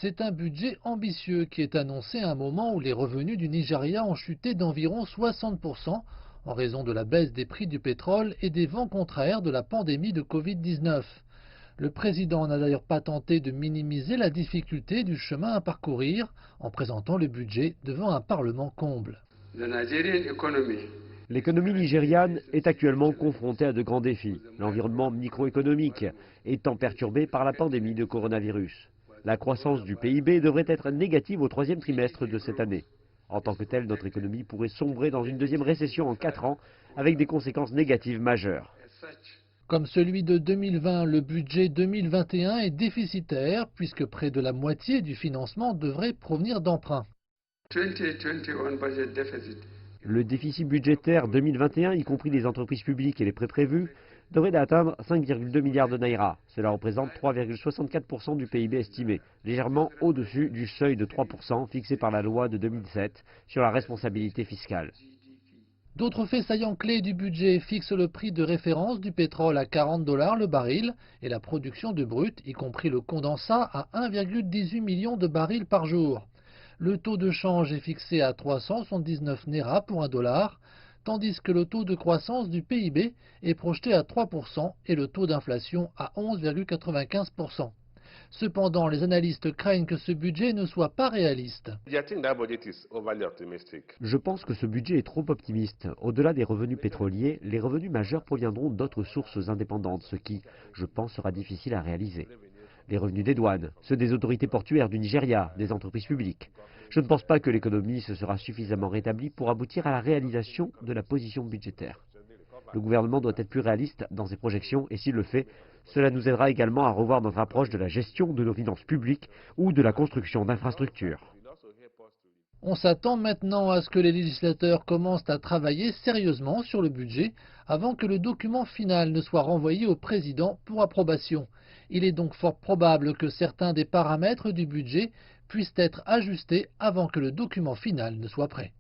C'est un budget ambitieux qui est annoncé à un moment où les revenus du Nigeria ont chuté d'environ 60% en raison de la baisse des prix du pétrole et des vents contraires de la pandémie de Covid-19. Le président n'a d'ailleurs pas tenté de minimiser la difficulté du chemin à parcourir en présentant le budget devant un parlement comble. L'économie nigériane est actuellement confrontée à de grands défis, l'environnement microéconomique étant perturbé par la pandémie de coronavirus. La croissance du PIB devrait être négative au troisième trimestre de cette année. En tant que telle, notre économie pourrait sombrer dans une deuxième récession en 4 ans, avec des conséquences négatives majeures. Comme celui de 2020, le budget 2021 est déficitaire puisque près de la moitié du financement devrait provenir d'emprunts. Le déficit budgétaire 2021, y compris les entreprises publiques et les prêts prévus, devrait atteindre 5,2 milliards de naira. Cela représente 3,64% du PIB estimé, légèrement au-dessus du seuil de 3% fixé par la loi de 2007 sur la responsabilité fiscale. D'autres faits saillants clés du budget fixent le prix de référence du pétrole à 40 $ le baril et la production de brut, y compris le condensat, à 1,18 million de barils par jour. Le taux de change est fixé à 379 naira pour $1, tandis que le taux de croissance du PIB est projeté à 3% et le taux d'inflation à 11,95%. Cependant, les analystes craignent que ce budget ne soit pas réaliste. Je pense que ce budget est trop optimiste. Au-delà des revenus pétroliers, les revenus majeurs proviendront d'autres sources indépendantes, ce qui, je pense, sera difficile à réaliser. Les revenus des douanes, ceux des autorités portuaires du Nigeria, des entreprises publiques. Je ne pense pas que l'économie se sera suffisamment rétablie pour aboutir à la réalisation de la position budgétaire. Le gouvernement doit être plus réaliste dans ses projections et s'il le fait, cela nous aidera également à revoir notre approche de la gestion de nos finances publiques ou de la construction d'infrastructures. On s'attend maintenant à ce que les législateurs commencent à travailler sérieusement sur le budget avant que le document final ne soit renvoyé au président pour approbation. Il est donc fort probable que certains des paramètres du budget puissent être ajustés avant que le document final ne soit prêt.